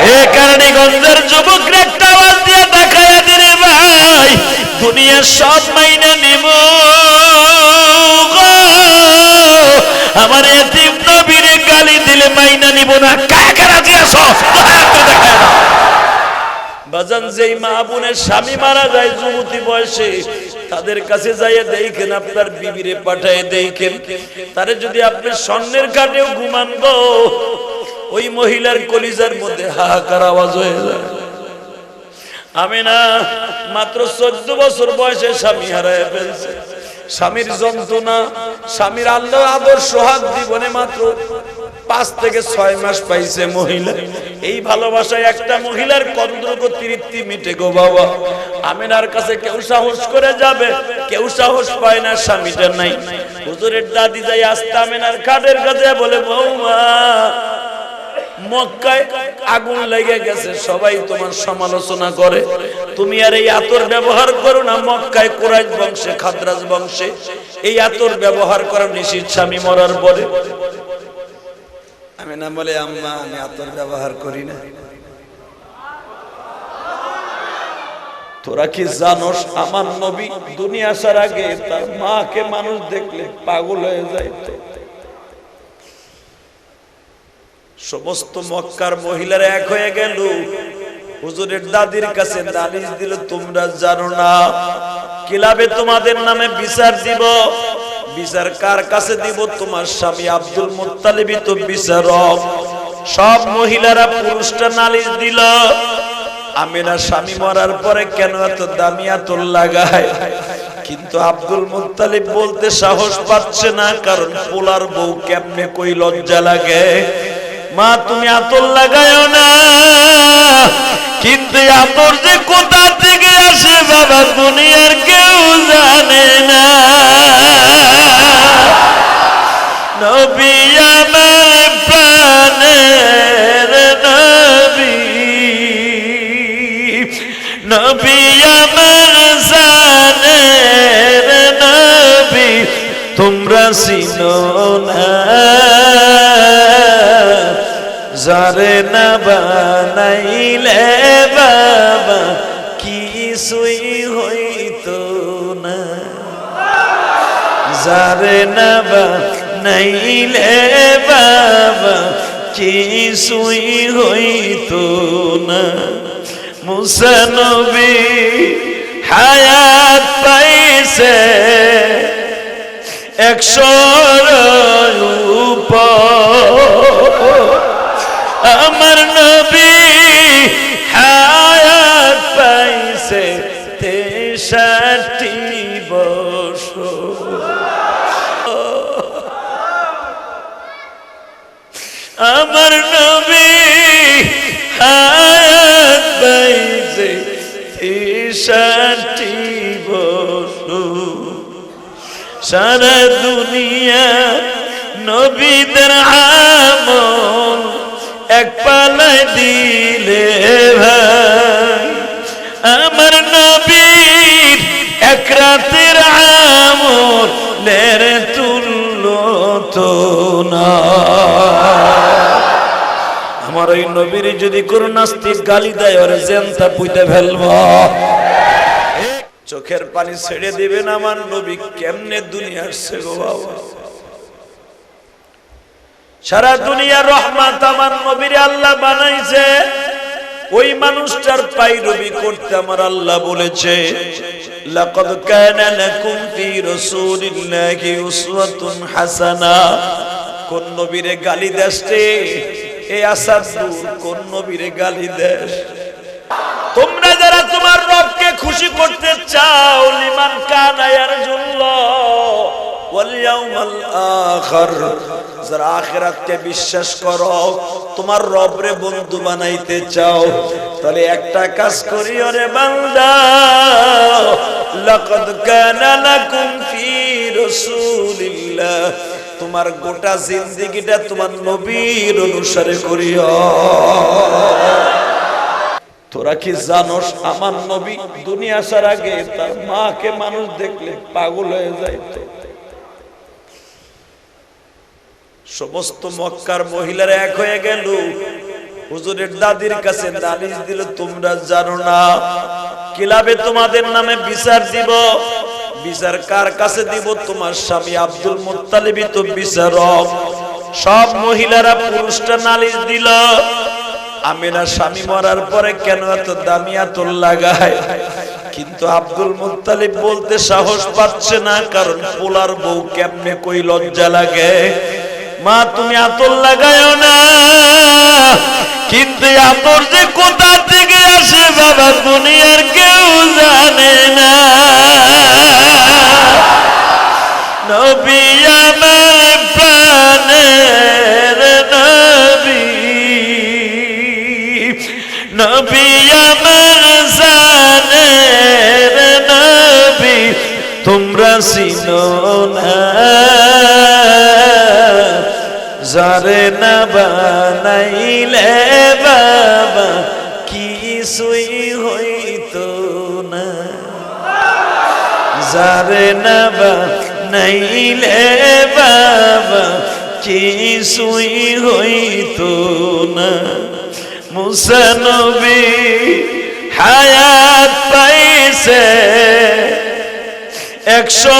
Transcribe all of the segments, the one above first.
এই কারণীগঞ্জের যুবকরা একটা আওয়াজ দিয়ে দেখায় দিরে ভাই, দুনিয়ার সব মাইনা নিব, আমার এতিম নবীরে গালি দিলে মাইনা নিব না। কারা কারা দিয়েছ দেখায় না বাজান। যেই মা বোনের স্বামী মারা যায় যুবতী বয়সে, তাদের কাছে যাইয়ে দেখেন, আপনার বিবিরে পাঠায় দেখেন, তারে যদি আপনি স্বর্ণের ঘাটেও ঘুমান গো, ওই মহিলার কলিজার মধ্যে হাহাকার আওয়াজ হয়ে যায়। আমি না মাত্র 14 বছর বয়সে স্বামী হারায় ফেলছে। স্বামীর যন্ত্রণা, স্বামীর আল্লাহ আদর সোহাগ জীবনে মাত্র 5 থেকে 6 মাস পাইছে মহিলা। এই ভালোবাসায় একটা মহিলার কন্দ্রক তৃপ্তি মিটে গো বাবা। আমিনার কাছে কেউ সাহস করে যাবে, কেউ সাহস পায় না, স্বামীটা নাই। হুজুরের দাদি যাই আস্তে আমিনার খাটের কাছে বলে, বৌমা মক্কায় আগুন লেগে গেছে, সবাই তোমার সমালোচনা করে, তুমি আর এই আতর ব্যবহার করো না। মক্কায় কুরাইশ বংশে, খাদ্রাজ বংশে এই আতর ব্যবহার করা নিষিদ্ধ স্বামী মরার পরে। আমি না বলে, আম্মা আমি আতর ব্যবহার করি না। তোরা কি জানোস আমার নবী দুনিয়া আসার আগে তার মাকে মানুষ দেখলে পাগল হয়ে যাইত। সমস্ত মক্কার মহিলারা এক হয়ে গেল, হুজুরের দাদির কাছে নালিশ দিল, তোমরা জানো না কিলাবে তোমাদের নামে বিচার দিব। বিচার কার কাছে দিব? তোমার স্বামী আব্দুল মুত্তালিবই তো বিচারক। সব মহিলারা পুরুষটা নালিশ দিল, আমিনা স্বামী মরার পরে কেন এত দামি আতর লাগায়? কিন্তু আব্দুল মুত্তালিব বলতে সাহস পাচ্ছে না, কারণ পোলার বউ কেমনে কই লজ্জা লাগে। মা তুমি আতর লাগায়ও না, কিন্তু আতর যে কোথা থেকে আসে বাবা দুনিয়ার কেউ জানে না। নবী আমার প্রাণের নবী, নবী আমার জানের নবী, তোমরা চিনো না যারে না বানাইলে বাবা কিছুই হইতো না। যারে না বানাইলে বাবা কিছুই হইতো না। মুসা নবী হায়াত পাইছে 100 উপর, আমার নবী হায়াত পাইছে 63 বছর। আমার নবী হায়াত পাইছে 63 বছর। সারা দুনিয়া নবীদের আমল এক পালায় দিলে ভাই, আমার নবীর এক রাতের আমলের তুল্য তো না। আমার ওই নবীর যদি কোন নাস্তিক গালি দেয়, ওরে জেনতা পুইতে ফেলব। চোখের পানি ছেড়ে দিবেন, আমার নবী কেমনে দুনিয়া আসছে গো বাবা। সারা দুনিয়া রহমত আমার নবীর আল্লাহ বানাইছে, ওই মানুষটার পায়রবি করতে আমার আল্লাহ বলেছে, লাকাদ কানা লাকুম ফি রাসূলিল্লাহি উসওয়াতুন হাসানা। কোন নবীরে গালি দেশে এই আসাদ, কোন নবীরে গালি দেশ? তোমরা যারা তোমার রবকে খুশি করতে চাও, লিমান কানা ইয়ারজুল্লাহ ওয়াল ইয়াউমাল আখির, যারা আখিরাতকে বিশ্বাস করো, তোমার রবরে বন্ধু বানাইতে চাও, তাহলে একটা কাজ করিও রে বান্দা, লাকাদ কানা লাকুম ফি রাসূলিল্লাহ, তোমার গোটা জিন্দেগিটা তোমার নবীর অনুসারে করিও। তোরা কি জানোস আমার নবী দুনিয়া আসার আগে তার মাকে মানুষ দেখলে পাগল হয়ে যাইত। সমস্ত মক্কার মহিলারা এক হয়ে গেল, হুজুরের দাদির কাছে নালিশ দিল, তোমরা জানো না কিলাবে তোমাদের নামে বিচার দিব। বিচার কার কাছে দিব? তোমার স্বামী আব্দুল মুত্তালিবই তো বিচারক। সব মহিলারা পুরুষটা নালিশ দিল, আমিনা স্বামী মরার পরে কেন এত দামি আতর লাগায়? কিন্তু আব্দুল মুত্তালিব বলতে সাহস পাচ্ছে না, কারণ পোলার বউ কেমনে কই লজ্জা লাগে। মা তুমি আতর লাগায়ও না, কিন্তু আতর যে কোথা থেকে আসে বাবা দুনিয়ার কেউ জানে না। নবী আমার প্রাণের নবী, নবী আমার জানের নবী, তোমরা চিনো না যারে না বানাইলে বাবা কিছুই হইতো না। যারে না বানাইলে বাবা কিছুই হইতো না। মুসা নবী হায়াত পাইছে 100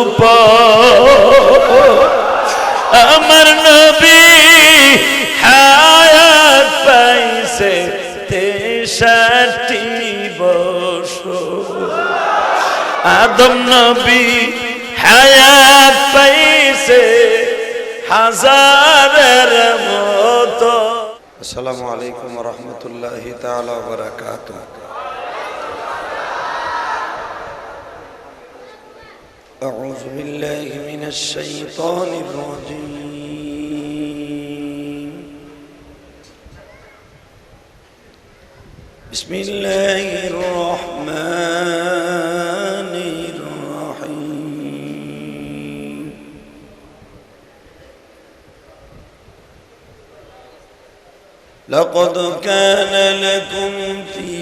উপর, আমার নবী হায়াত পাইছে 63 বছর। আদম নবী হায়াত পাইছে 1000-এর মতো। আসসালামু আলাইকুম ওয়া রাহমাতুল্লাহি তাআলা ওয়া বারাকাতুহু। أعوذ بالله من الشيطان الرجيم. بسم الله الرحمن الرحيم. لقد كان لكم في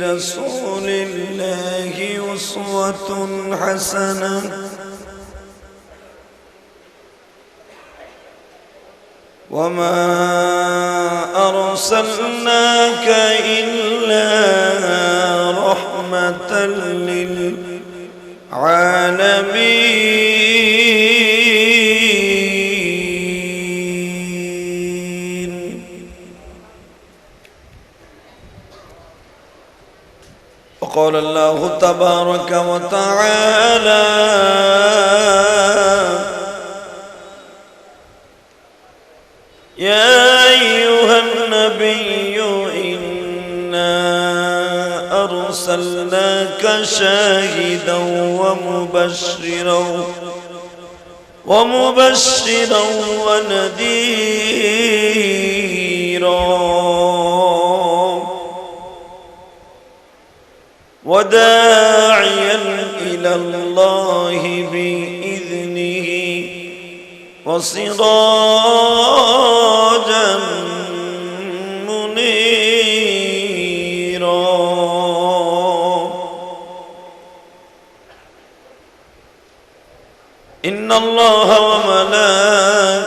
رسول الله أسوة حسنة وما أرسلناك إلا رحمة للعالمين. وقال الله تبارك وتعالى يا أيها النبي إنا أرسلناك شاهدا ومبشرا ونذيرا وداعيا إلى الله بإذنه وسراجا منيرا. إن الله وملائكته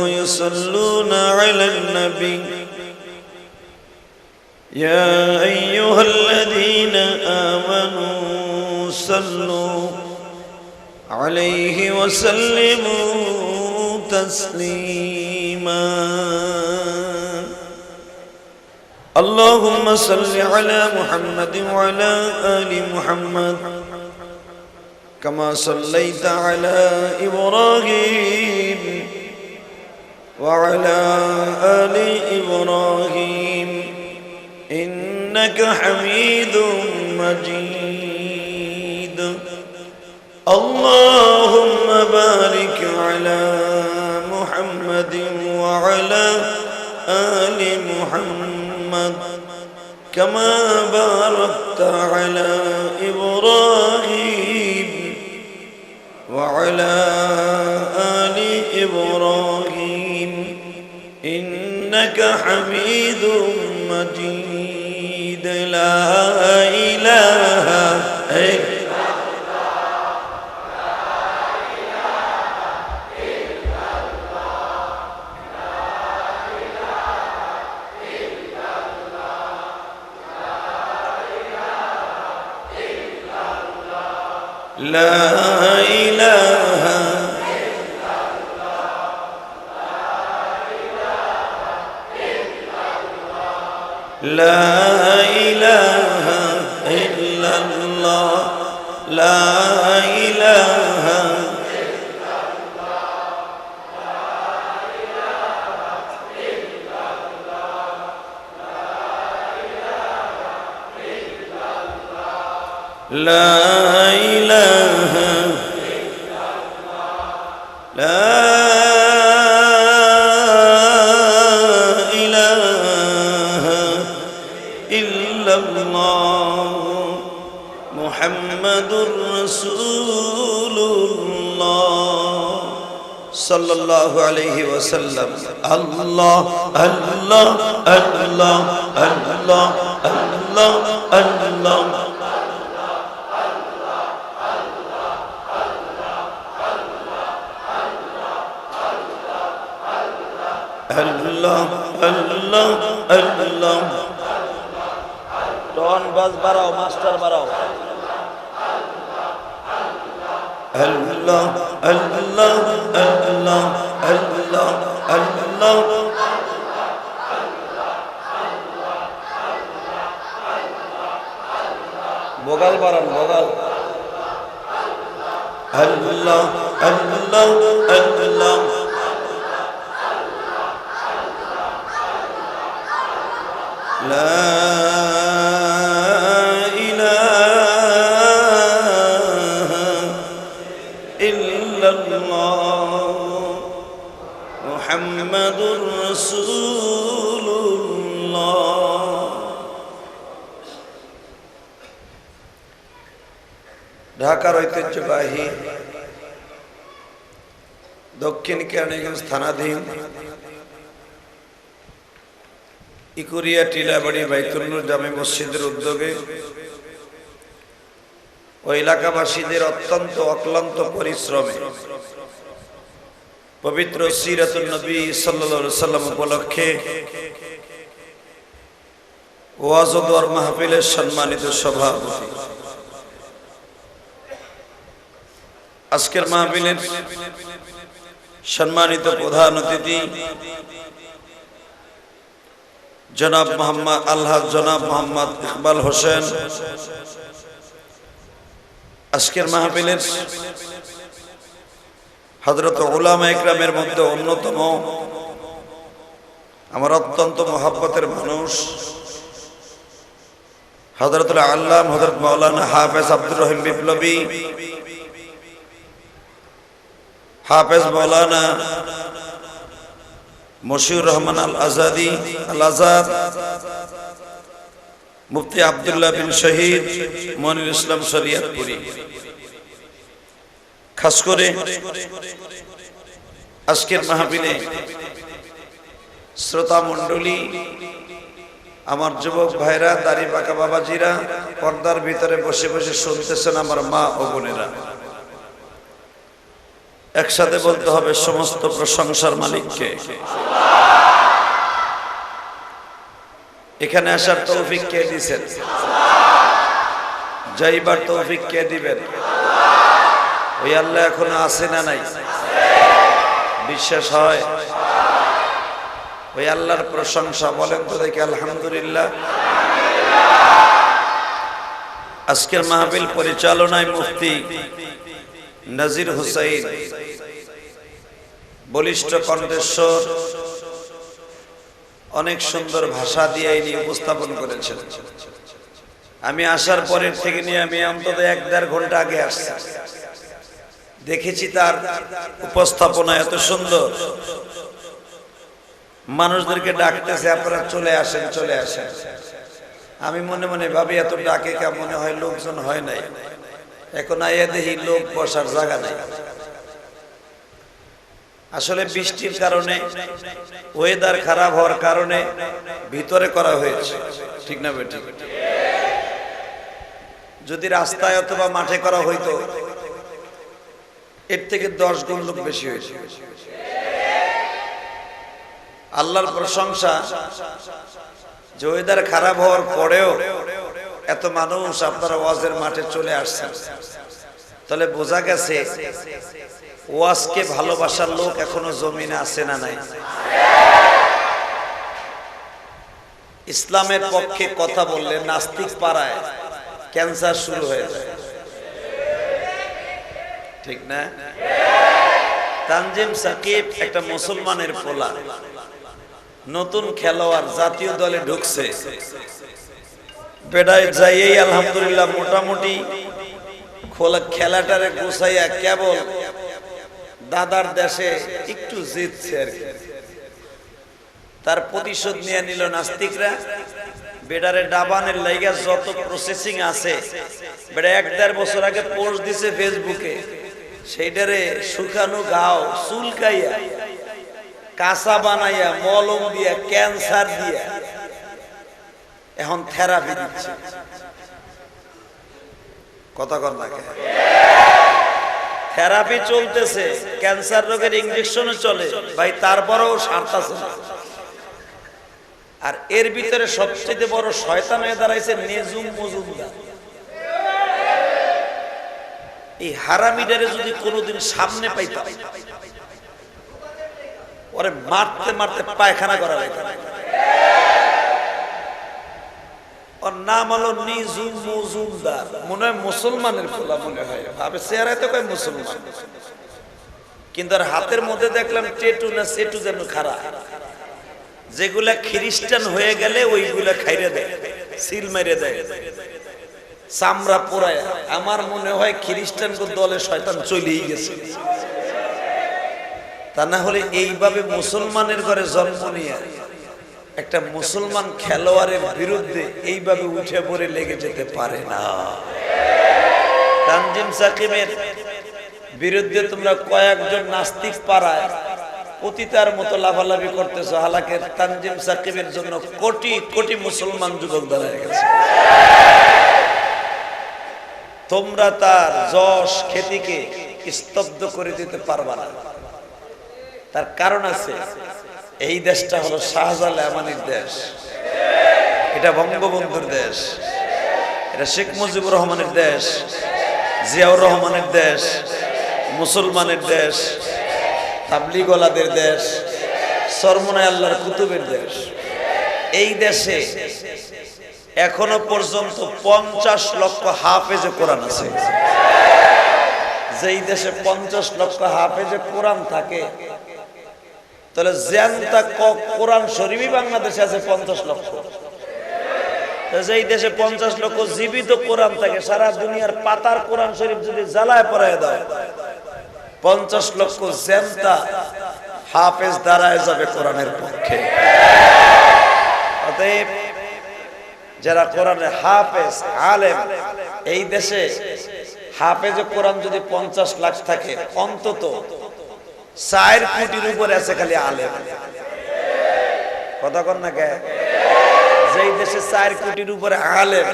يصلون على النبي يا أيها الذين آمنوا صلوا عليه وسلموا تسليما. اللهم صل على محمد وعلى آل محمد كما صليت على إبراهيم وعلى آل إبراهيم إنك حميد مجيد. اللهم بارك على محمد وعلى آل محمد كما باركت على إبراهيم وعلى آل إبراهيم إنك حميد مجيد. لا إله إلا লা ইলাহা লা ইলাহা ইল্লাল্লাহ লা ইলাহা لا إله لا إله إلا الله محمد رسول الله صلى الله عليه وسلم الله الله الله الله الله الله Allah Allah Allah টন বাজ বাড়াও মাস্টার বাড়াও Allah Allah Allah Allah Allah বগাল বাড়ান বগাল Allah Allah Allah لا إله إلا الله محمد رسول الله ঢাকার ঐতিহ্যবাহী দক্ষিণ কেরানীগঞ্জ থানাধীন ইকুরিয়া টিলাবাড়ি বাইতুল নূর জামে মসজিদের উদ্যোগে ও এলাকাবাসীদের অত্যন্ত অক্লান্ত পরিশ্রমে পবিত্র সিরাতুন নবী সাল্লাল্লাহু আলাইহি সাল্লাম উপলক্ষে ওয়াজ ও দোয়ার মাহফিলের সম্মানিত সভাপতি, আজকের মাহফিলের সম্মানিত প্রধান অতিথি জনাব মোহাম্মদ আলহাজ জনাব মোহাম্মদ ইকবাল হোসেন, আজকের মাহফিলের হযরত উলামা ইকরামের মধ্যে অন্যতম, আমার অত্যন্ত মহব্বতের মানুষ হযরতুল আল্লামা হযরত মাওলানা হাফেজ আব্দুর রহিম বিপ্লবী, হাফেজ মাওলানা মশিউর রহমান আল আজাদি আল আজাদ, মুফতি আব্দুল্লাহ বিন শহীদ মনির ইসলাম শরিয়তপুরি, খাস করে আজকের মাহফিলে শ্রোতা মণ্ডলী, আমার যুবক ভাইরা, দাড়ি পাকা বাবাজিরা, পর্দার ভিতরে বসে বসে শুনতেছেন আমার মা ও বোনেরা, একসাথে বলতে হবে সমস্ত প্রশংসার মালিককে। এখানে আসার তৌফিক কে দিয়েছেন? যাইবার তৌফিক কে দিবেন? ওই আল্লাহ এখনো আছে না নাই? বিশ্বাস হয়? ওই আল্লাহর প্রশংসা বলেন তো দেখি আলহামদুলিল্লাহ। আজকের মাহফিল পরিচালনায় মুফতি নাজির হুসাইন বলিষ্ঠ কণ্ঠস্বর, অনেক সুন্দর ভাষা দিয়ে ইনি উপস্থাপন করেছেন। আমি আসার পরের থেকে নিয়ে আমি অন্তত 1-1.5 ঘন্টা আগে আসছি, দেখেছি তার উপস্থাপনা এত সুন্দর, মানুষদেরকে ডাকতেছে আপনারা চলে আসেন চলে আসেন। আমি মনে মনে ভাবি এত ডাকে কে, মনে হয় লোকজন হয় নাই, এখন আইয়া দেখি লোক বসার জায়গা নাই। আসলে বৃষ্টির কারণে, ওয়েদার খারাপ হওয়ার কারণে ভিতরে করা হয়েছে, ঠিক না বেটি? যদি রাস্তায় অথবা মাঠে করা হইতো এর থেকে 10 গুণ লোক বেশি হয়েছে। আল্লাহর প্রশংসা যে ওয়েদার খারাপ হওয়ার পরেও এত মানুষ আপনারা ওয়াজের মাঠে চলে আসছেন, তো তাহলে বোঝা গেছে ওয়াজকে ভালোবাসার লোক এখনো জমিনে আছে না নাই? ইসলামের পক্ষে কথা বললে নাস্তিক পাড়ায় ক্যান্সার শুরু হয়ে যায়, ঠিক না? তানজিম সাকিব একটা মুসলমানের পোলা, নতুন খেলোয়াড়, জাতীয় দলে ঢুকছে। বেড়ায় যাইয়েই আলহামদুলিল্লাহ মোটামুটি খেলাটারে গুছাইয়া কেবল দাদার দেশে একটু জিতছে আর কি। তার প্রতিশোধ নিয়ে নিল নাস্তিকরা। বেড়ারে ডাবানের লাইগা যত প্রসেসিং আছে, বেড়া 1-1.5 বছর আগে পোস্ট দিছে ফেসবুকে, সেইটারে শুকানো গাও চুলকাইয়া কাঁচা বানাইয়া মলম দিয়া ক্যান্সার দিয়া এখন থেরাপি দিচ্ছে। কথা কর না, থেরাপি চলতেছে, ক্যান্সার রোগের ইনজেকশনও চলে ভাই, তারপরেও সারতাছে না। আর এর ভিতরে সবচেয়ে বড় শয়তান হয়ে দাঁড়াইছে নেজুম মজুমদার। এই হারামিটারে যদি কোনোদিন সামনে পাইতাম, ওরে মারতে মারতে পায়খানা করা যাইতাম। ওর নাম হলো নিজুম মজুমদার, মনে হয় মুসলমানের পোলা মনে হয়, ভাবে চেহারায় তো কয় মুসলমান, কিন্তু আর হাতের মধ্যে দেখলাম টেটু না সেটু যেন খারাপ। যেগুলা খ্রিস্টান হয়ে গেলে ওইগুলা খাইরে দেয়, সিল মেরে দেয়, চামড়া পোড়ায়। আমার মনে হয় খ্রিস্টান দলে শয়তান চলেই গেছে। তা না হলে এইভাবে মুসলমানের ঘরে জন্ম নিয়ে একটা মুসলমান খেলোয়াড়ের বিরুদ্ধে এইভাবে উঠে পড়ে লেগে যেতে পারে না। তানজিম সাকিবের বিরুদ্ধে তোমরা কয়েকজন নাস্তিক পাড়ায় পতিতার মতো লাফালাফি করতেছো, হালাকে তানজিম সাকিবের জন্য কোটি কোটি মুসলমান যুবক দাঁড়িয়ে গেছে। তোমরা তার যশ খ্যাতিকে স্তব্ধ করে দিতে পারবা না। তার কারণ আছে, এই দেশটা হলো শাহজালাল আমানির দেশ, এটা বঙ্গবন্ধুর দেশ, এটা শেখ মুজিবুর রহমানের দেশ, জিয়াউর রহমানের দেশ, মুসলমানের দেশ, তাবলিগওয়ালাদের দেশ, সরমনায় আল্লাহর কুতুবের দেশ। এই দেশে এখনো পর্যন্ত 50 লক্ষ হাফেজে কোরআন আছে। যেই দেশে 50 লক্ষ হাফেজে কোরআন থাকে, তাহলে জ্যান্তা কোরআন শরীফই বাংলাদেশে আছে 50 লক্ষ। যেই দেশে 50 লক্ষ জীবিত কোরআন থাকে, সারা দুনিয়ার পাতার কোরআন শরীফ যদি জ্বালায় পড়ায় দাও, 50 লক্ষ জ্যান্তা হাফেজ দাঁড়ায় যাবে কোরআনের পক্ষে। অতএব যারা কোরআনের হাফেজ আলেম, এই দেশে হাফেজ কোরআন যদি 50 লাখ থাকে, অন্তত 4 কোটির উপরে আছে খালি আলেম। কথা কন না কে? যেই দেশে 4 কোটির উপরে আলেম,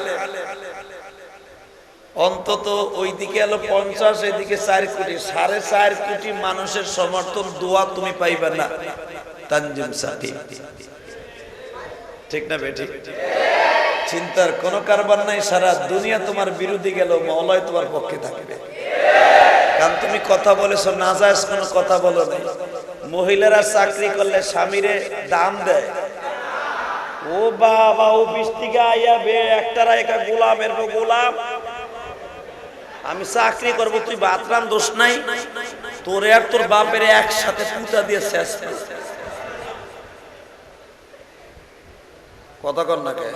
অন্তত ওইদিকে হলো 50, এইদিকে 4 কোটি, 4.5 কোটি মানুষের সমর্থন দোয়া তুমি পাইবে না তানজিম সাকিব। ঠিক না বেঠিক? চিন্তার কোন কারবার নাই, সারা দুনিয়া তোমার বিরোধী গেল, মওলাই তোমার পক্ষে থাকবে। কারণ তুমি কথা বলেছো, নাজায়েজ কোনো কথা বলো নাই। মহিলারা চাকরি করলে স্বামীরে দাম দেয়, ও বাবা ও 20 টাকা আইয়া বে একটারা একা গোলামের গোলাম, আমি চাকরি করব, তুই বাতরাম দোষ নাই, তোরে আর তোর বাপের একসাথে পুঁতা দিয়ে শেষ। কথা কর না কে?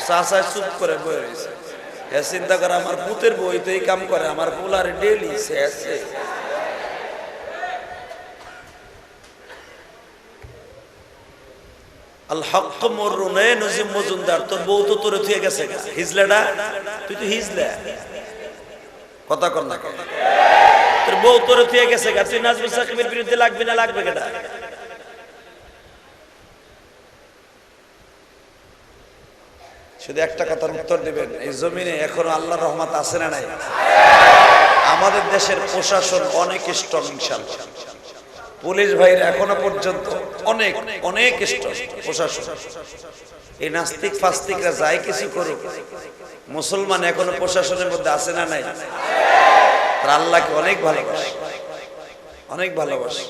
চাষায় চুপ করে বই রয়েছে, চিন্তা করে আমার পুতের বই তো এই কাম করে, আমার পোলার ডেলি শেষ। আল হক মরুনে নজিম মজুমদার, তোর বউ তো তোরে থুয়ে গেছে হিজলাটা, তুই তো হিজলা। কথা কর না কে? তোর বউ তোরে থুয়ে গেছে, তুই নাজমুল সাকিবের বিরুদ্ধে লাগবি না? লাগবে কেটা? শুধু একটা কথার উত্তর দিবেন, এই জমিনে এখনো আল্লাহর রহমত আছে না নাই? আমাদের দেশের প্রশাসন অনেক স্ট্রং ইনশাআল্লাহ। পুলিশ ভাইরা এখনো পর্যন্ত অনেক অনেক প্রশাসন, এই নাস্তিক ফাস্তিকরা যাই কিছু করুক, মুসলমান এখনো প্রশাসনের মধ্যে আছে না নাই? তারা আল্লাহকে অনেক ভালোবাসে, অনেক ভালোবাসে।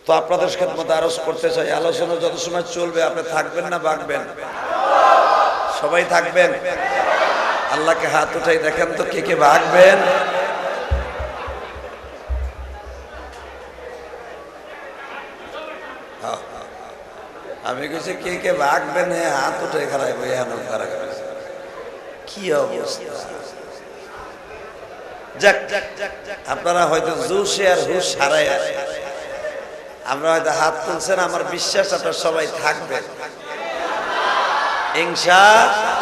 তো আপনাদের খেদমতে আরজ করতে চাই, আলোচনা যত সময় চলবে আপনি থাকবেন না ভাগবেন? সবাই থাকবেন? আল্লাহকে হাত উঠাই দেখেন তো কে কে ভাগবেন? আমি কিছু কে কে ভাগবেন? হ্যাঁ, হাত উঠে খারাপ কি অবস্থা। যাক, আপনারা হয়তো জুসে আর হুশ হারাই, আমরা হয়তো হাত তুলছেন, আমার বিশ্বাস আপনারা সবাই থাকবেন ইনশাআল্লাহ।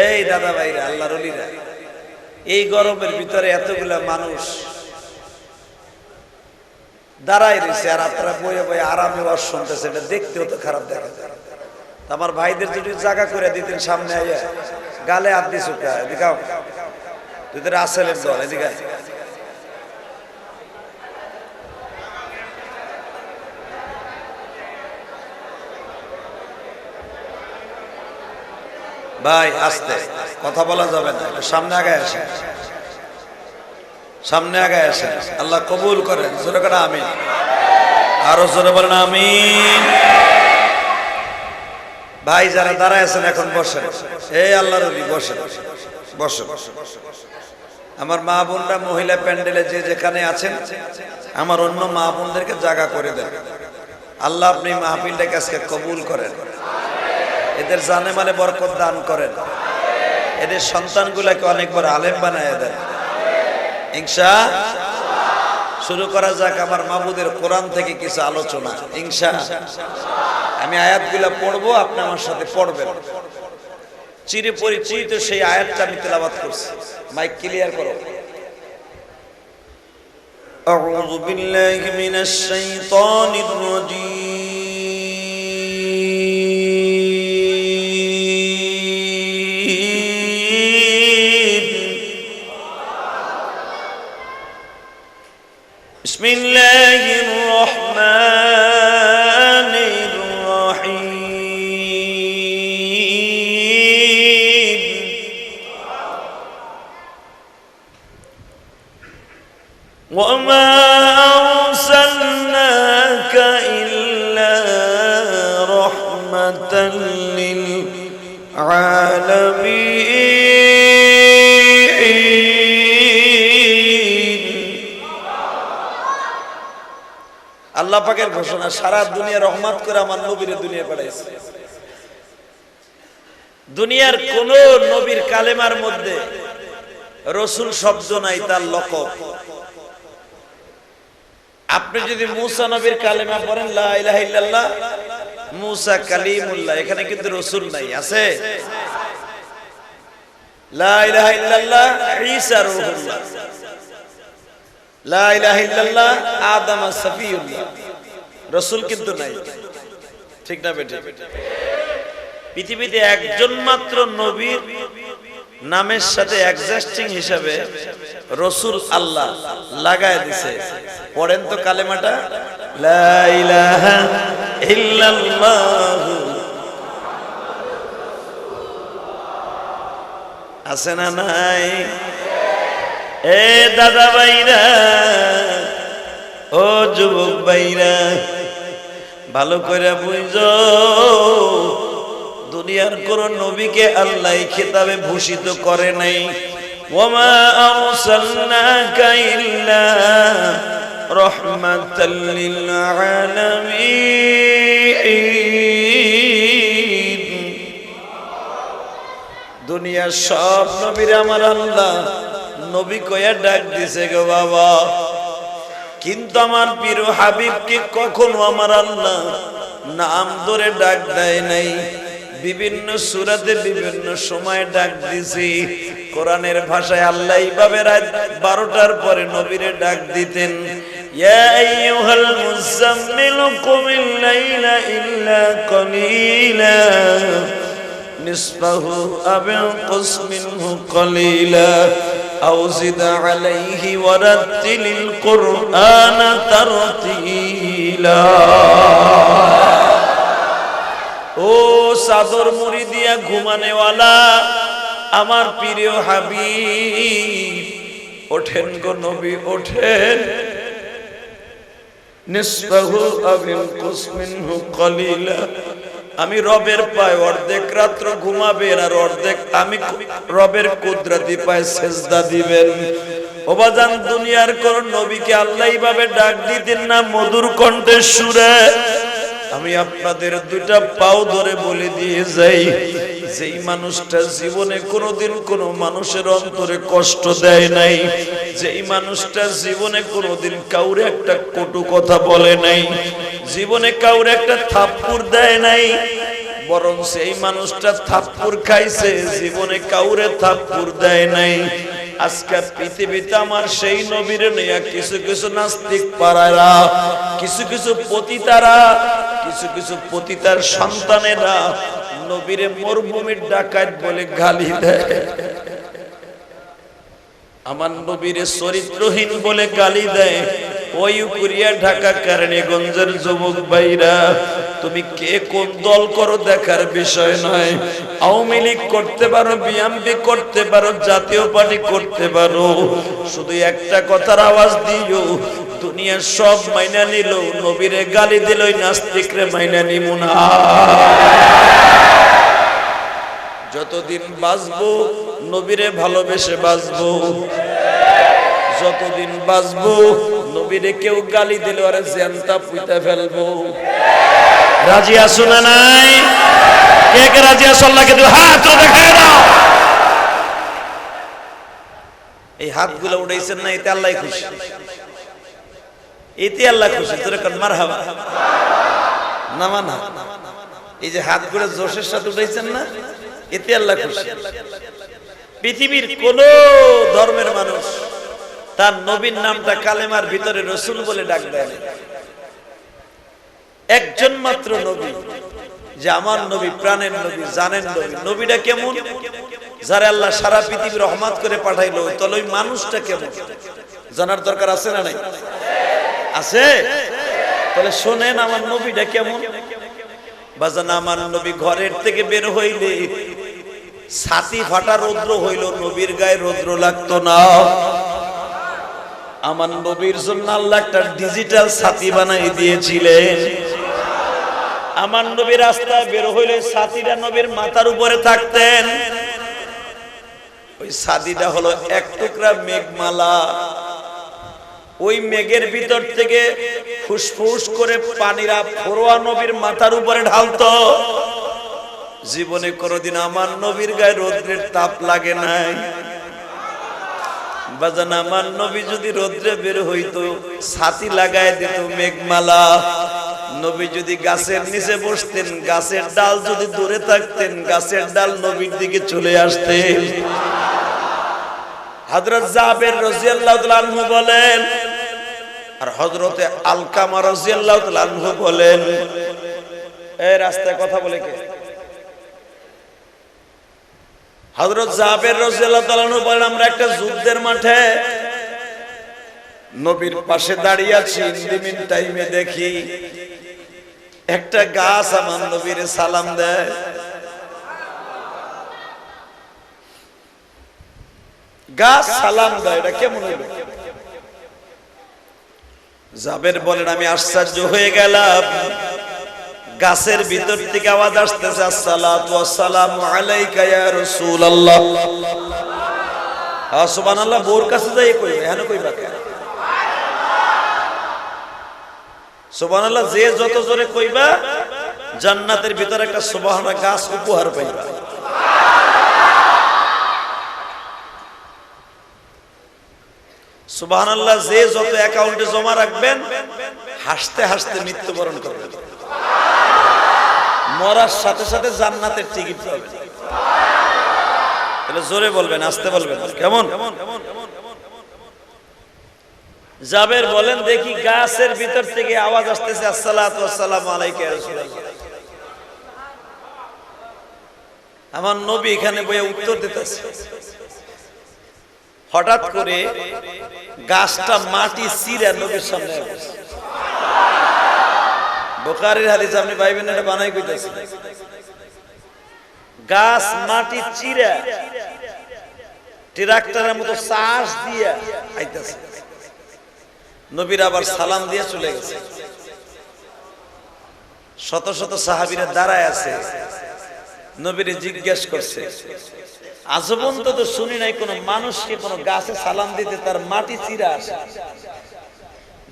এই দাদা ভাইরা, আল্লাহর ওলিরা, এই গরমের ভিতরে এতগুলা মানুষ দাঁড়াই রয়েছে, আর আপনারা বয়ে বয়ে আরামে ওয়াজ শুনতেছে, এটা দেখতেও তো খারাপ দেখা যায়। আমার ভাইদের যদি জায়গা করে দিতেন সামনে আইয়া, গালে হাত দিয়ে চুকা এদিকাও, তোদের আসলের দল এদিকে। ভাই আস্তে কথা বলা যাবে না, সামনে আগায় আসেন, সামনে আগায় আসেন। আল্লাহ কবুল করেন, জোরে করে আমিন, আরো জোরে বলেন আমিন। ভাই যারা দাঁড়ায় আছেন এখন বসেন, এই আল্লাহর ওলি বসেন, বসেন। আমার মা বোনরা মহিলা প্যান্ডেলে যে যেখানে আছেন, আমার অন্য মা বোনদেরকে জায়গা করে দেন। আল্লাহ আপনি মাহফিলটাকে আজকে কবুল করেন, এদের জানে মানে বরকত দান করেন, এদের সন্তানগুলাকে অনেক বড় আলেম বানায় দেন ইনশাআল্লাহ। শুরু করা যাক আমার মাহবুদের কোরআন থেকে কিছু আলোচনা ইনশাআল্লাহ। আমি আয়াতগুলা পড়বো, আপনি আমার সাথে পড়বেন। চিরে পরিচিত সেই আয়াতটা আমি তেলাওয়াত করছি, মাইক ক্লিয়ার করো। আউযু বিল্লাহি মিনাশ শাইতানির রাজীম। বিসমিল্লাহির রহমানির রহিম। ওয়ামা আরসালনাকা ইল্লা রাহমাতাল লিল আলামিন। আল্লাহ পাকের ঘোষণা, সারা দুনিয়া রহমত করে আমার নবীরে দুনিয়া পাঠাইছে। দুনিয়ার কোন নবীর কালেমার মধ্যে রসুল শব্দ নাই, তার লকব। আপনি যদি মুসা নবীর কালেমা পড়েন লা ইলাহা ইল্লাল্লাহ, মুসা কালিমুল্লাহ, এখানে কিন্তু রসুল নাই, আছে? লা ইলাহা ইল্লাল্লাহ ঈসা রূহুল্লাহ, লা ইলাহা ইল্লাল্লাহ আদম সফিউল্লাহ, রাসূল কিন্তু নাই। ঠিক না বেটি? পৃথিবীতে একজন মাত্র নবীর নামের সাথে এক্সাস্টিং হিসাবে রাসূল আল্লাহ লাগায় দিয়েছে। পড়েন তো কালেমাটা, লা ইলাহা ইল্লাল্লাহ। আছে না নাই? এ দাদা ভাইরা, ও যুবক ভাইরা, ভালো করে বুঝো, দুনিয়ার কোন নবীকে আল্লাহ খেতাবে ভূষিত করে নাই। ওয়ামা আরসালনাকা ইল্লা রাহমাতাল লিল আলামিন। দুনিয়ার সব নবীর আমার আল্লাহ নবী কয়া ডাক দিছে গো বাবা, কিন্তু আমার প্রিয় হাবিবকে কখনো আমার আল্লাহ নাম ধরে ডাক দেয় নাই। বিভিন্ন সূরাতে বিভিন্ন সময় ডাক দিছি। কোরআনের ভাষায় আল্লাহ এইভাবে রাত 12টার পরে নবীরে ডাক দিতেন, ইয়া আইয়ুহাল মুযাম্মিল কুমিল লাইলা ইল্লা কলিলা নিসফাহু আও ইনকুস মিনহু কলিলা আও জিদ আলাইহি ওয়ারাত্তিলিল কুরআন তারতিলা। ও চাদর মুড়ি দিয়া ঘুমানেওয়ালা আমার প্রিয় হাবিব, ওঠেন গো নবী ওঠেন। নিসফাহু আবিল কুসমিনহু কলিলা। আমি রবের পায় অর্ধেক রাত্র ঘুমাবেন আর অর্ধেক আমি রবের কুদরতি পায় সেজদা দিবেন। ও বাজান, দুনিয়ার কোন নবীকে আল্লাহ এইভাবে ডাক দিতেন না মধুর কণ্ঠের সুরে? আমি আপনাদের দুইটা পাও ধরে বলে দিয়ে যাই, যেই মানুষটা জীবনে কোনোদিন কোনো মানুষের অন্তরে কষ্ট দেয় নাই, যেই মানুষটা জীবনে কোনোদিন কাউরে একটা কটু কথা বলে নাই, জীবনে কাউরে একটা থাপ্পড় দেয় নাই, বরং সেই মানুষটা থাপ্পড় খাইছে, জীবনে কাউরে থাপ্পড় দেয় নাই। আজকে পৃথিবীতে আমার সেই নবীরে নিয়ে কিছু কিছু নাস্তিক পাড়ারা, কিছু কিছু পতিতার সন্তানেরা নবীরে মরুভূমির ডাকাত বলে গালি দেয়, আমার নবীরে চরিত্রহীন বলে গালি দেয়। ওই কুরিয়া ঢাকা কেরানীগঞ্জের যুবক ভাইরা, তুমি কে কোন দল করো দেখার বিষয় নয়। আওয়ামী লীগ করতে পারো, বিএনপি করতে পারো, জাতীয় পার্টি করতে পারো, শুধু একটা কথার আওয়াজ দিও, দুনিয়ার সব মাইনা নিল, নবীরে গালি দিল, নাস্তিকরে মাইনা নিব না। যতদিন বাঁচবো নবীরে ভালোবেসে বাঁচবো, যতদিন বাঁচবো নবীরে কেউ গালি দিল আরে জ্যান্তা পুইতা ফেলবো। রাজি আছো না নাই? কে কে রাজি আছো? আল্লাহকে দুই হাত দেখায় দাও। এই হাতগুলো উঠাইছেন না, এতে আল্লাহ খুশি, এতে আল্লাহ খুশি। তোরা কোন মারহাবা না মানা? এই যে হাতগুলো জোশের সাথে উঠাইছেন না, এতে আল্লাহ খুশি। পৃথিবীর কোন ধর্মের মানুষ তার নবীর নামটা কালেমার ভিতরে রসুল বলে ডাক দেয়। একজন মাত্র নবী, যে আমার নবী, প্রাণের নবী, জানেন নবী। নবীটা কেমন? যারা আল্লাহ সারা পৃথিবী রহমত করে পাঠাইলো, তাহলে ওই মানুষটা কেমন জানার দরকার আছে না নাই? আছে। তাহলে শোনেন আমার নবীটা কেমন। বাজান, আমার নবী ঘরের থেকে বের হইলে ছাতি ফাটা রৌদ্র হইল, নবীর গায়ে রৌদ্র লাগতো না। আমার নবীর জন্য আল্লাহ একটা ডিজিটাল ছাতি বানাই দিয়েছিলেন। আমার নবী রাস্তায় বের হইলে ছাতিটা নবীর মাথার উপরে থাকতেন। ওই ছাতিটা হলো এক টুকরা মেঘমালা। ওই মেঘের ভিতর থেকে ফুসফুস করে পানিরা ফরোয়া নবীর মাথার উপরে ঢালতো। জীবনে কোনোদিন আমার নবীর গায়ে রৌদ্রের তাপ লাগে নাই। বাজান, আমার নবী যদি রৌদ্রে বের হইতো, ছাতি লাগায় দিত মেঘমালা। নবী যদি গাছের নিচে বসতেন, গাছের ডাল যদি দূরে থাকতেন, গাছের ডাল নবীর দিকে চলে আসতেন। হযরত জাবের রাদিয়াল্লাহু তাআলা আনহু বলেন, আর হযরতে আলকামা রাদিয়াল্লাহু তাআলা আনহু বলেন, এই রাস্তায় কথা বলে কে? হযরত জাবের রাদিয়াল্লাহু তাআলা আনহু বলেন, আমরা একটা যুদ্ধের মাঠে নবীর পাশে দাঁড়িয়ে আছি, ইন্দিমিন টাইমে দেখি একটা গাছ আমার নবীরে সালাম দেয়। গাছ সালাম দেয়, এটা কেমন হইল? জাবের বলেন, আমি আশ্চর্য হয়ে গেলাম। গাছের ভিতর থেকে আওয়াজ আসতেছে, আসসালাতু ওয়াসসালামু আলাইকা ইয়া রাসূলুল্লাহ। সুবহানাল্লাহ। বোর কাছে যাই কইবে, এখানে কইবা কেন? সুবহানাল্লাহ যে যত জোরে কইবা, জান্নাতের ভিতরে একটা সুবহানাল্লাহ গাছ উপহার পাইবা। সুবহানাল্লাহ যে যত অ্যাকাউন্টে জমা রাখবেন, হাসতে হাসতে মৃত্যুবরণ করবেন। মরার সাথে সাথে জান্নাতের টিকিট পাবেন। তাহলে জোরে বলবেন, আস্তে বলবেন, কেমন? জাবের বলেন, দেখি গাছের ভিতর থেকে আওয়াজ আসতেছে, আসসালাতু ওয়াসসালামু আলাইকা ইয়া রাসূলুল্লাহ। আমার নবী এখানে বইয়া উত্তর দিতেছে, হঠাৎ করে গাছটা মাটি চিরা নবীর সামনে আসে। বুখারীর হাদিস, আপনি পাইবেন এটা বানাই কইতাছি। গাছ মাটি চিরা ট্রাক্টরের মতো চাষ দিয়া আইতাছে। নবীর আবার সালাম দিয়ে চলে গেছে। শত শত সাহাবীরা দাঁড়ায় আছে, নবীরে জিজ্ঞেস করছে। আজীবন তো শুনি নাই কোন মানুষকে কোন গাছে সালাম দিতে তার মাটি চিরা আসে।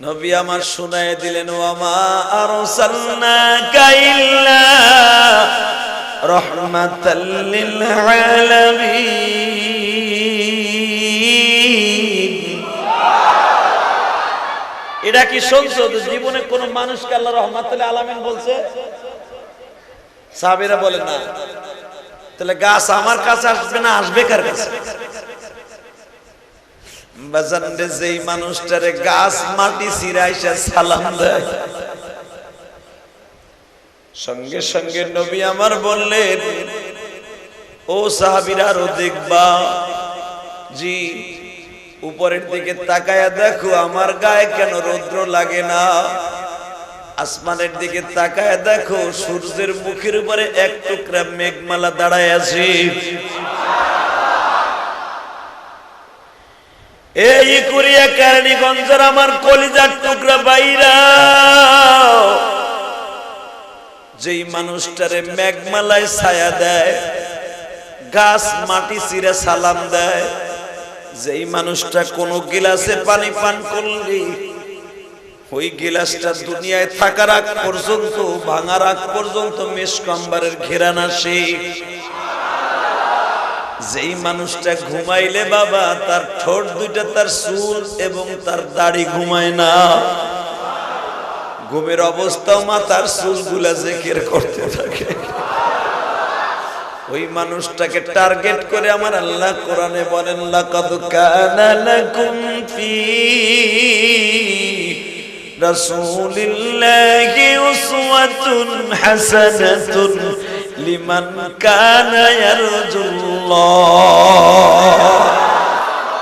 নবী আমার শুনায় দিলেন, ওয়ামা আরসালনাকা ইল্লা রাহমাতাল লিল আলামিন। এটা কি শুনছো? জীবনে কোন মানুষকে আল্লাহ রাহমাতুল আলামিন বলছে? সাহাবীরা বলে না। তাহলে গাছ আমার কাছে আসবে না, আসবে কার কাছে? বাজানরে যেই মানুষটারে গাছ মাটি চিরাইসা সালাম দেয়, সঙ্গে সঙ্গে নবী আমার বললেন, ও সাহাবীরা আরো দেখবা, জি উপরের দিকে তাকায়া দেখো আমার গায়ে কেন রৌদ্র লাগে না। আসমানের দিকে তাকায় দেখো সূর্যের মুখের উপরে এক টুকরা মেঘমালা দাঁড়ায় আছে। এই কুরিয়া কেরানীগঞ্জের আমার কলিজার টুকরা বাইরা, যেই মানুষটারে মেঘমালায় ছায়া দেয়, গাছ মাটি চিরে সালাম দেয়, যেই মানুষটা কোন গিলাসে পানি পান করলি ওই গিলাসটা দুনিয়ায় থাকার আগ পর্যন্ত, ভাঙার আগ পর্যন্ত মেশকাম্বারের ঘেরান আসে। যেই মানুষটা ঘুমাইলে বাবা তার ঠোঁট দুইটা, তার চুল এবং তার দাড়ি ঘুমায় না, ঘুমের অবস্থাও মাথার চুলগুলা জিকির করতে থাকে। ওই মানুষটাকে টার্গেট করে আমার আল্লাহ কোরআনে বলেন, লাকাদ কানা লাকুম ফী রাসূলিল্লাহি উসওয়াতুন হাসানাতুন লিমান কানা ইয়ারজুল্লাহ।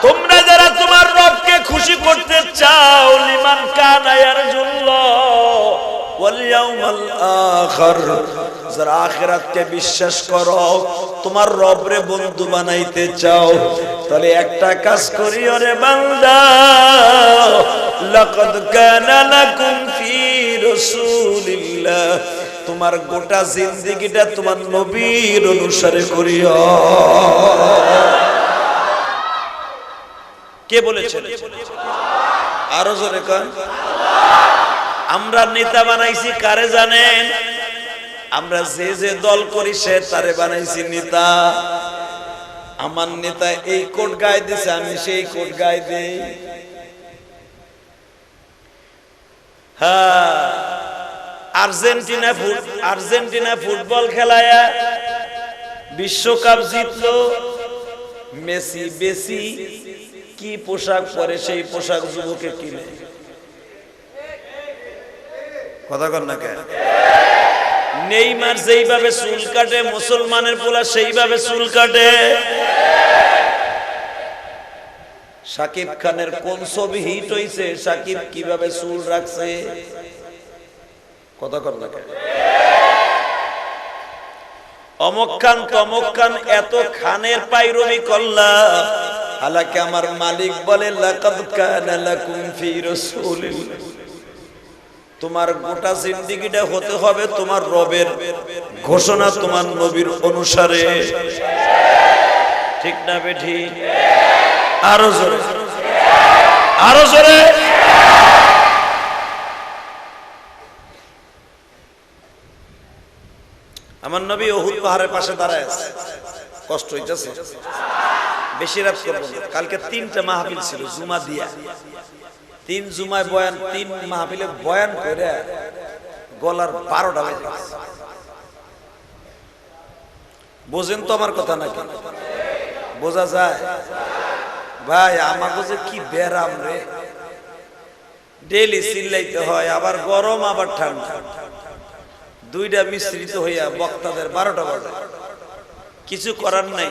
তোমরা যারা তোমার রবকে খুশি করতে চাও, লিমান কানা ইয়ারজুল্লাহ ওয়াল ইয়াউমাল আখির, যারা আখিরাতকে বিশ্বাস করো, তোমার রবরে বন্ধু বানাইতে চাও, তাহলে একটা কাজ করিও রে বান্দা, লাকাদ কানা লাকুম ফী রাসূলিল্লাহ, তোমার গোটা জিন্দেগিটা তোমার নবীর অনুসারে করিও। কে বলেছেন? আরো জোরে কন। আমরা নেতা বানাইছি কারে জানেন? আমরা যে যে দল করি সে তারে বানাইছি নেতা। আমার নেতা এই কোট গায়ে দিছে, আমি সেই কোট গায়ে দেই। হ্যাঁ, আর্জেন্টিনা ফুটবল খেলায়া বিশ্বকাপ জিতলো, মেসি বেশি কি পোশাক পরে সেই পোশাক যুবকে কিনে। কথা কন না কেন? নেইমার যেইভাবে চুল কাটে, মুসলমানের পোলা সেইভাবে চুল কাটে। শাকিব খানের কোন ছবি হিট হইছে, শাকিব কিভাবে চুল রাখছে। কথা কন না কেন? অমুক খান তমুক খান এত খানের পাইরবি করলা, হালাকি আমার মালিক বলে, লাকাদ কানা লাকুম ফী রাসূলিল্লাহ, তোমার গোটা জিন্দেগিটা হতে হবে তোমার রবের ঘোষণা, তোমার নবীর অনুসারে। ঠিক না বেঠি? আরো জোরে, আরো জোরে। আমার নবী উহুদ পাহাড়ের পাশে দাঁড়ায় আছে, কষ্ট হইতেছে, বেশি রাত করবো না। কালকে 3টা মাহফিল ছিল জুমা দিয়া, 3 জুমায় বয়ান, 3 মাহফিলে বয়ান করে গলার 12টা বেজে গেছে। বোঝেন তো আমার কথা নাকি? বোঝা যায় ভাই? আমাকে যে কি বেরাম রে, ডেইলি চিল্লাইতে হয়, আবার গরম আবার ঠান্ডা, দুইটা মিশ্রিত হইয়া বক্তাদের 12টা বাজে। কিছু করার নাই,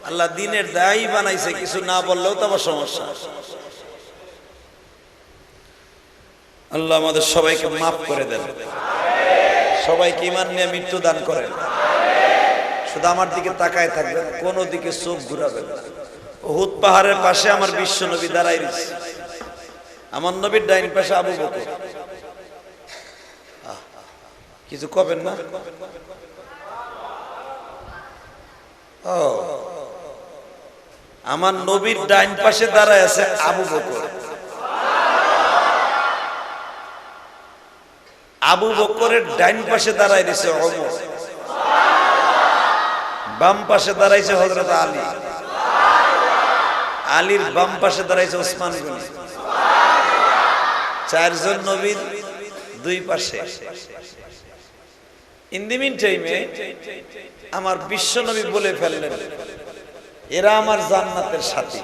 আল্লাহ দিনের দায়ী বানাইছে, কিছু না বললেও তো আবার সমস্যা। আল্লাহ আমাদের সবাইকে মাফ করে দেন, সবাইকে ঈমান নিয়ে মৃত্যু দান করেন। শুধু আমার দিকে তাকায় থাকবেন, কোনো দিকে চোখ ঘুরাবেন না। উহুদ পাহাড়ের পাশে আমার বিশ্ব নবী দাঁড়াই রয়েছে, আমার নবীর ডাইন পাশে আবু বকর। কিছু কবেন না? ও, আমার নবীর ডাইন পাশে দাঁড়ায় আছে আবু বকর। আবু বকরের ডাইন পাশে দাঁড়ায় রয়েছে ওমর, বাম পাশে দাঁড়াইছে হযরত আলী, আলীর বাম পাশে দাঁড়াইছে ওসমান গনি। চারজন নবীর দুই পাশে। ইন দি মিন টাইমে আমার বিশ্ব নবী বলে ফেললেন, এরা আমার জান্নাতের সাথী।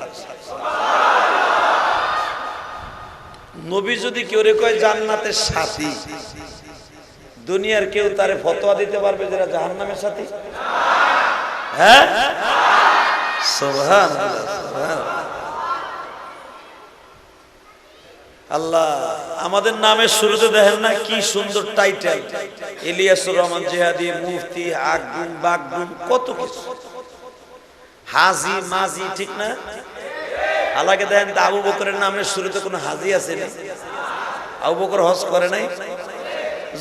নবী যদি কেউ রে কয় জান্নাতের সাথী, দুনিয়ার কেউ তারে ফতোয়া দিতে পারবে যারা জাহান্নামের সাথী? হ্যাঁ, সুবহানাল্লাহ, সুবহানাল্লাহ। আল্লাহ আমাদের নামের শুরুতে দেখেন না কি সুন্দর টাইটেল, ইলিয়াসুর রহমান জিহাদি, মুফতি, আকগুন, বাগগুন, কত কিছু, হাজি, মাজি, ঠিক না? আল্লাহকে দেখেন তো আবু বকরের নামের শুরুতে কোনো হাজি আছে না? আবু বকর হজ করে নাই,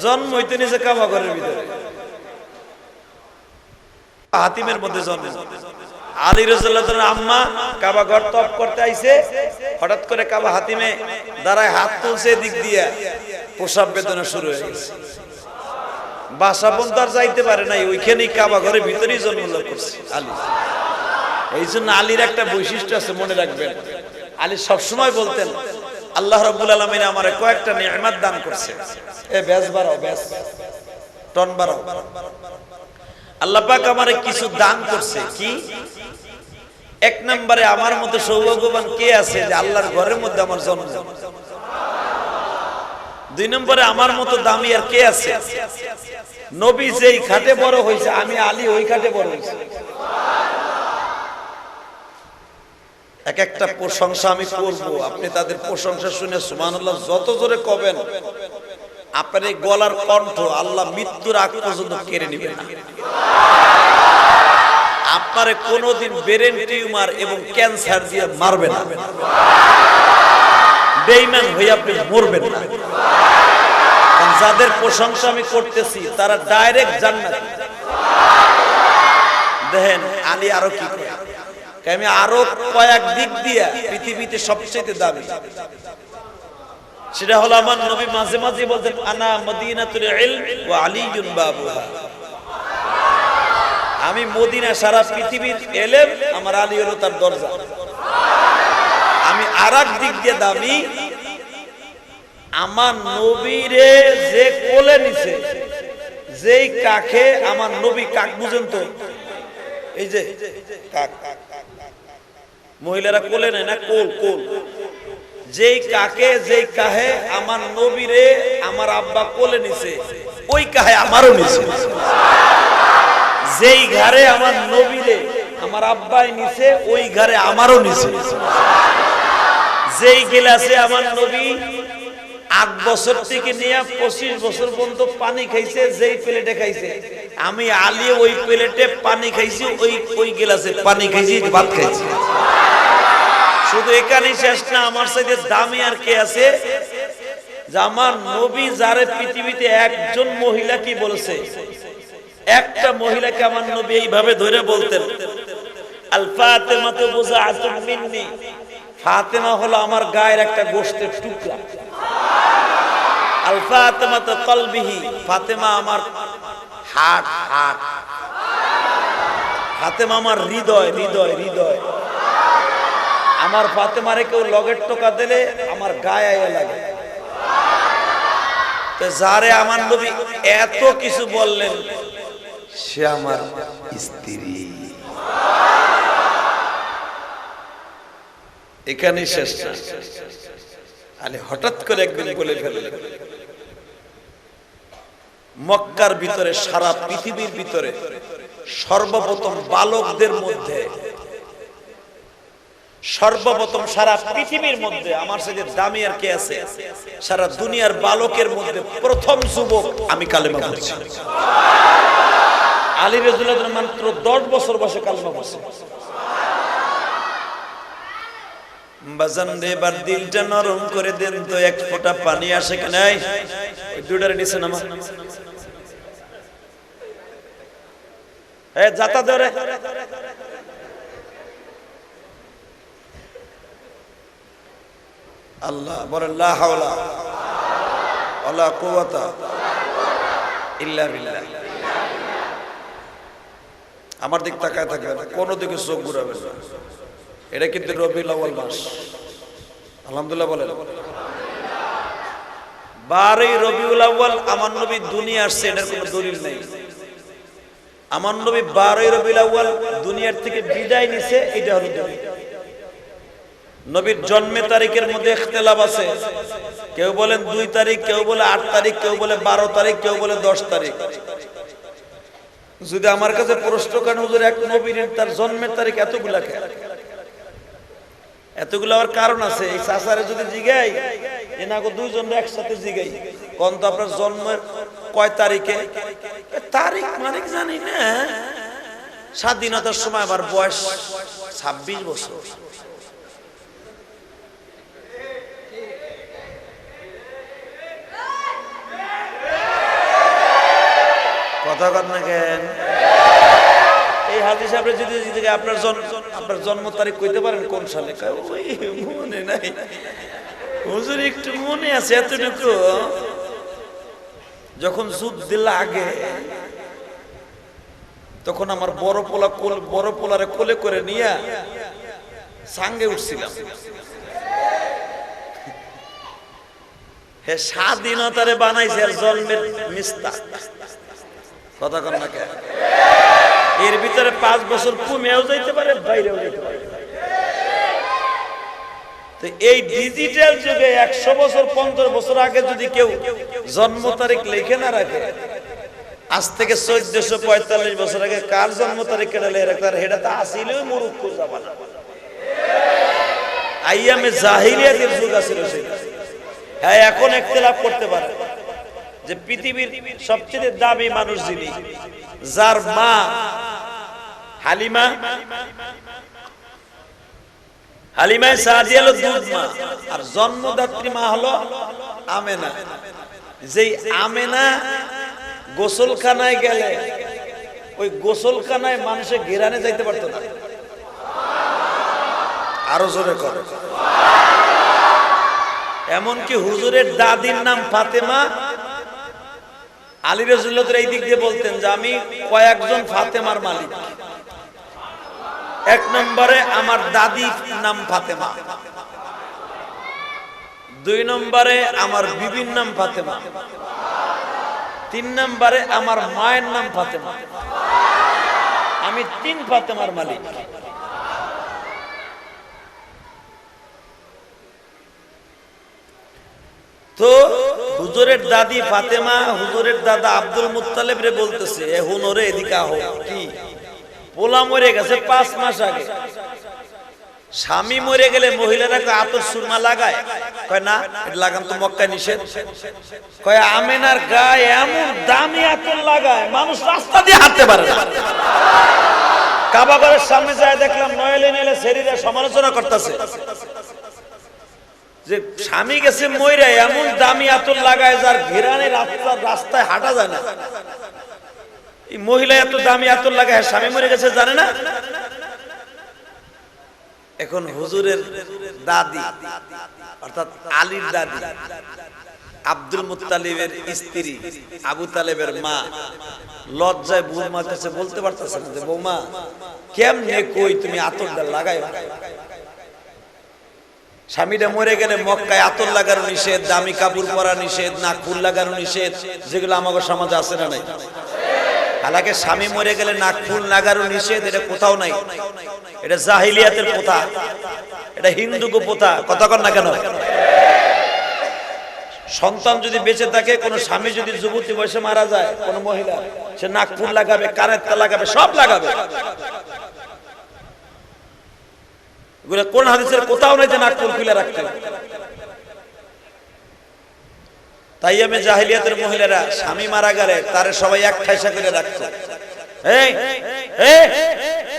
জন্ম হইতে নিচে কাবা ঘরের ভিতরে, হাতিমের মধ্যে জন্ম। আলী রাদিয়াল্লাহু তাআলা আম্মা কাবা ঘর তপ করতে আইছে, হঠাৎ করে কাবা হাতিমে দাঁড়ায় হাত তুলছে, দিক দিয়া প্রসাব বেদনা শুরু হয়ে গেছে। বাসা পর্যন্ত আর যাইতে পারে নাই, ওইখানেই কাবা ঘরের ভিতরেই জন্মলাভ করছে আলী। এই জন্য আলীর একটা বৈশিষ্ট্য আছে, মনে রাখবেন। আলী সবসময় বলতেন, আল্লাহ রাব্বুল আলামিন আমারে কয়েকটা নিয়ামত দান করছে, এ ব্যাস বাড়াও, ব্যাস টন বাড়াও। আল্লাহ পাক আমারে কিছু দান করছে। কি? এক নম্বরে আমার মতো সৌভাগ্যবান কে আছে যে আল্লাহর ঘরের মধ্যে আমার জন্ম। দুই নম্বরে আমার মতো দামি আর কে আছে? নবী যেই খাটে বড় হয়েছে, আমি আলী ওই খাটে বড় হয়েছে। এক একটা প্রশংসা আমি করব, আপনি তাদের প্রশংসা শুনে সুবহানাল্লাহ যত জোরে কবেন, আপনার এই গলার কণ্ঠ আল্লাহ মৃত্যুর আগ পর্যন্ত কেড়ে নেবেন না। আপনারে কোনোদিন ব্রেন টিউমার এবং ক্যান্সার দিয়ে মারবে না, বেঈমান হয়ে আপনি মরবেন না। কারণ যাদের প্রশংসা আমি করতেছি তারা ডাইরেক্ট জান্নাত। দেখেন আলী আরো কি করে, আমি আরো কয়েক দিক দিয়া পৃথিবীতে সবচেয়ে দামি। সেটা হলো আমার নবী মাঝে মাঝে বলতেন, আনা মদিনাতুল ইলম ওয়া আলীউন বাবুহা। আমি মদিনা, সারা পৃথিবীর ইলম, আমার আলী হলো তার দরজা। আমি আরেক দিক দিয়ে দামি, আমার নবীরে যে কোলে নিছে, যেই কাকে আমার নবী, কাক বুঝেন তো, এই যে কাক, মহিলারা কোলে নেয় না, কোল, কোল, যেই কাকে, যেই কাহে আমার নবীরে আমার আব্বা কোলে নিছে, ওই কাহে আমারও নিছে। যেই ঘরে আমার নবীরে আমার আব্বাই নিছে, ওই ঘরে আমারও নিছে। যেই গিলাসে আমার নবী 8 বছর থেকে নিয়ে 25 বছর পর্যন্ত পানি খাইছে, যেই প্লেটে খাইছে, আমি আলী ওই প্লেটে পানি খাইছি, ওই গিলাসে পানি খাইছি, ভাত খাইছি। শুধু এখানেই শেষ না, আমার সাথে দামি আর কে আছে? যে আমার নবী যারে পৃথিবীতে একজন মহিলা কি বলেছে, একটা মহিলাকে আমার নবী এইভাবে ধরে বলতেন, আল ফাতিমাতু বুযআতুম মিন্নি, ফাতেমা হলো আমার গায়ের একটা গোশতের টুকরা। আল ফাতিমাতু কলবিহি, ফাতেমা আমার হার্ট, হার্ট। ফাতেমা আমার হৃদয়, হৃদয়, হৃদয়। আমার ফাতেমারে কেউ লগের টোকা দিলে আমার গায়ে লাগে। তো যারে আমার নবী এত কিছু বললেন, সে আমার স্ত্রী। এখানে শেষ না, আলী হঠাৎ করে একদিন বলে ফেললেন, মক্কার ভিতরে, সারা পৃথিবীর ভিতরে সর্বপ্রথম বালকদের মধ্যে, সর্বপ্রথম সারা পৃথিবীর মধ্যে আমার সাথে দামি আর কে আছে? সারা দুনিয়ার বালকের মধ্যে প্রথম যুবক আমি কালেমা পড়ছি। আলী রাদিয়াল্লাহু আনহু মাত্র 10 বছর বয়সে কালেমা পড়ছে। বাজান রে, এবার দিলটা নরম করে দেন তো, এক ফোঁটা পানি আসে কি নাই? ওই দুটারে নিচে নামা। এ জাতা ধরে আল্লাহ বলে লা হাওলা ওয়ালা কুওয়াতা ইল্লা বিল্লাহ। আমার দিক তাকায় থাকবেন, কোন দিকে চোখ ঘুরাবেন না। এটা কিন্তু রবিউল আউয়াল মাস। আলহামদুলিল্লাহ বলেন। 12 রবিউল আউয়াল আমার নবী দুনিয়া আসছে, এটার কোনো দলিল নেই। আমার নবী 12 রবিউল আউয়াল দুনিয়ার থেকে বিদায় নিছে, এটা হলো দলিল। নবীর জন্মের তারিখের মধ্যে ইখতিলাফ আছে। কেউ বলেন 2 তারিখ, কেউ বলে 8 তারিখ, কেউ বলে 12 তারিখ, কেউ বলে 10 তারিখ। যদি আমার কাছে প্রশ্ন করেন, হুজুর এক নবীর তার জন্মের তারিখ এতগুলা কেন? এতগুলো আমার কারণ আছে। এই চাচারে যদি জিগাই, এনাগো দুইজনের একসাথে জিগাই, কোন তো আপনার জন্মের কয় তারিখে? তারিখ মারিক জানি না। স্বাধীনতার সময় আমার বয়স 26 বছর। কথা কর না কেন? এই হাজি সাহেব যদি আপনার জন্ম তারিখ কইতে পারেন কোন সালে? মনে নাই হুজুর, একটু মনে আছে এতটুকু, যখন যুদ্ধ লাগে তখন আমার বড় পোলারে কোলে করে নিয়ে সাঙ্গে উঠছিলাম। হে স্বাধীনতারে বানাইছে আর জন্মের মিস্তা। কথা কর না কেন? এর ভিতরে 5 বছর কমেও যাইতে পারে, বাইরেও যাইতে পারে। তো এই ডিজিটাল যুগে 100 বছর 50 বছর আগে যদি কেউ জন্ম তারিখ লিখে না রাখে, আজ থেকে 1445 বছর আগে কার জন্ম তারিখ কেটে রাখার, এটা তো আসিলেও মুরুক্ষ জামানা। আইয়ামে জাহিলিয়াতের যুগ আছিল সেটা। হ্যাঁ, এখন ইখতিলাফ করতে পারে যে পৃথিবীর সবচেয়ে দামি মানুষ যিনি, যার মা হালিমা সাদিয়া হলো দুধ মা, আর জন্মদাত্রী মা হলো আমেনা। যেই আমেনা গোসলখানায় গেলে ওই গোসলখানায় মানুষে ঘেরানে যাইতে পারতো না। আরো জোরে করে। এমনকি হুজুরের দাদির নাম ফাতেমা। আলী রাদিয়াল্লাহু আনহু এই দিক দিয়ে বলতেন যে আমি কয়েকজন ফাতেমার মালিক। 1 নম্বরে আমার দাদির নাম ফাতেমা, 2 নম্বরে আমার বিবির নাম ফাতেমা, 3 নম্বরে আমার মায়ের নাম ফাতেমা। আমি 3 ফাতেমার মালিক। তো হুজুরের দাদি ফাতেমা হুজুরের দাদা আব্দুল মুত্তালিব রে বলতেছে, এ হুনরে এদিকে আহো। কি পোলা মরে গেছে 5 মাস আগে। স্বামী মরে গেলে মহিলারা আতর সুরমা লাগায়? কয় না, এটা লাগান তো মক্কায় নিষেধ। কয় আমেনার গায়ে এমন দামি আতর লাগায় মানুষ রাস্তা দিয়ে হাঁটতে পারে না। কাবা ঘরের সামনে যায় দেখলাম নয়লে নয়লে শরীরে সমালোচনা করতেছে যে স্বামী গেছে মইরা এমন দামি আতর লাগায় যার ঘিরানে রাস্তায় হাঁটা যায় না। এই মহিলা এত দামি আতর লাগায়, স্বামী মরে গেছে জানে না। এখন হুজুরের দাদি অর্থাৎ আলীর দাদি আব্দুল মুত্তালিবের স্ত্রী আবু তালেবের মা লজ্জায় বৌমার কাছে বলতে পারতেছে না যে বৌমা কেমনে কই তুমি আতরটা লাগাই? স্বামীটা মরে গেলে মক্কায় আতর লাগানো নিষেধ, দামি কাপড় পরা নিষেধ, নাক ফুল লাগানো নিষেধ, যেগুলো আমাদের সমাজে আছে না নাই? হালাকে স্বামী মরে গেলে নাক ফুল লাগানো নিষেধ, এটা কোথাও নাই। এটা জাহিলিয়াতের প্রথা, এটা হিন্দু প্রথা। কথা কর না কেন? সন্তান যদি বেঁচে থাকে, কোনো স্বামী যদি যুবতী বয়সে মারা যায়, কোনো মহিলা, সে নাকফুল লাগাবে, কানের তেল লাগাবে, সব লাগাবে। এগুলো কোন হাদিসের কোথাও নাই যে নাকফুল খুলে রাখতে। তাই আমি জাহিলিয়াতের মহিলারা স্বামী মারা গেলে তারে সবাই এক ঠাইসা করে রাখতো। এই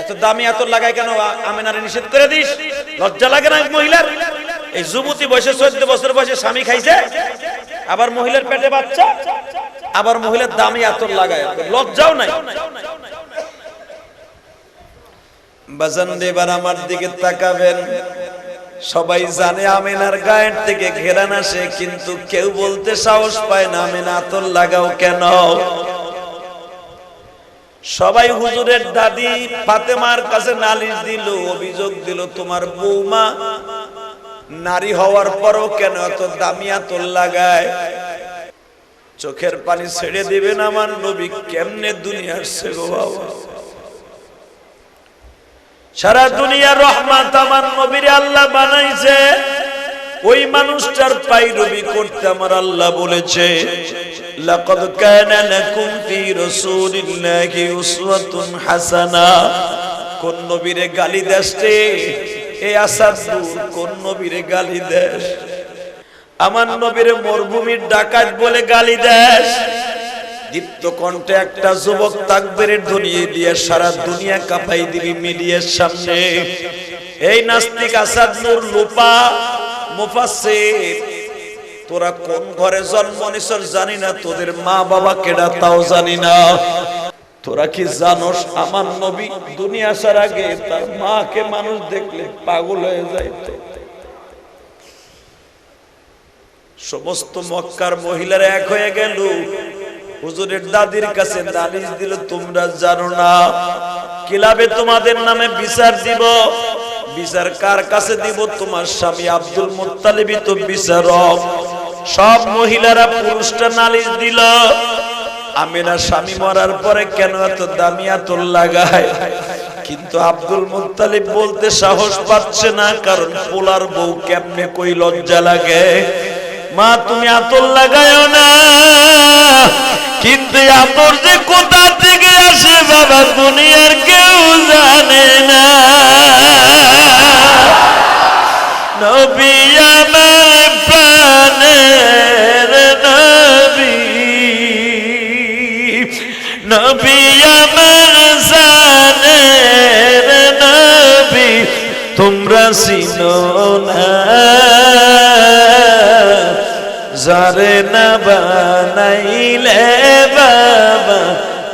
এত দামি আতর লাগাই কেন? আমেনারে নিষেধ করে দিস, লজ্জা লাগে না মহিলার? এই যুবতী বয়সে 14 বছর বয়সে স্বামী খাইছে, আবার মহিলার পেটে বাচ্চা, আবার মহিলার দামি আতর লাগায়, লজ্জাও নাই। বাজান এবার আমার দিকে তাকাবেন। সবাই জানে আমেনার গায়ের থেকে ঘেরান আসে, কিন্তু কেউ বলতে সাহস পায় না আমেনা আতর লাগাও কেন। সবাই হুজুরের দাদি ফাতেমার কাছে নালিশ দিল, অভিযোগ দিল, তোমার বৌমা নারী হওয়ার পরও কেন এত দামি আতর লাগায়? চোখের পানি ছেড়ে দিবেন আমার নবী কেমনে দুনিয়ার সে গো বাবা। সারা দুনিয়ার রহমত আমার নবীর আল্লাহ বানাইছে, ওই মানুষটার পায়রবি করতে আমার আল্লাহ বলেছে, লাকাদ কানা লাকুম ফি রাসূলিল্লাহি উসওয়াতুন হাসানা। কোন নবীরে গালি দেশে এই আসাদুর, কোন নবীরে গালি দেশ? আমার নবীরে মরুভূমির ডাকাত বলে গালি দেশ। দীপ্ত কণ্ঠে একটা যুবক তাকবীরের ধ্বনি দিয়ে সারা দুনিয়া কাঁপাই দিবি মিডিয়ার সামনে। এই নাস্তিক আসাদুর লোপা মুফাসসির, তোরা কোন ঘরে জন্ম নিছর জানি না, তোদের মা বাবা কেডা তাও জানি না। তোরা কি জানোস আমার নবী দুনিয়া আসার আগে তার মাকে মানুষ দেখলে পাগল হয়ে যাইত। সমস্ত মক্কার মহিলারা এক হয়ে গেল, হুজুরের দাদির কাছে নালিশ দিল, তোমরা জানো না কিলাবে তোমাদের নামে বিচার দিব। বিচার কার কাছে দিব? তোমার স্বামী আব্দুল মুত্তালিবই তো বিচারক। সব মহিলারা পুরুষটা নালিশ দিল, আমিনা স্বামী মরার পরে কেন এত দামি আতর লাগায়? কিন্তু আব্দুল মুত্তালিব বলতে সাহস পাচ্ছে না, কারণ পোলার বউ কেমনে কই লজ্জা লাগে। মা তুমি আতর লাগায়ও না, কিন্তু আতর যে কোথা থেকে আসে বাবা দুনিয়ার কেউ জানে না। নবী আমার প্রাণের নবী, নবী আমার জানের নবী, তোমরা চিনো না যারে না বানাইলে বাবা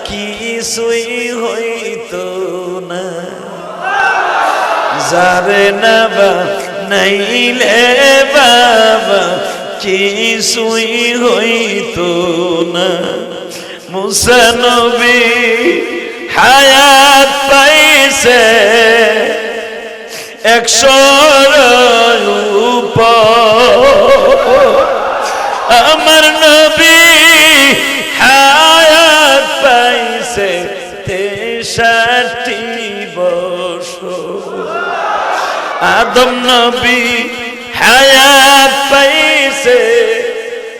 কিছুই হইতো না। যারে না বানাইলে বাবা কিছুই হইতো না। মুসা নবী হায়াত পাইছে 100-র উপর, আমার নবী হায়াত পাইছে 63 বছর। আদম নবী হায়াত পাইছে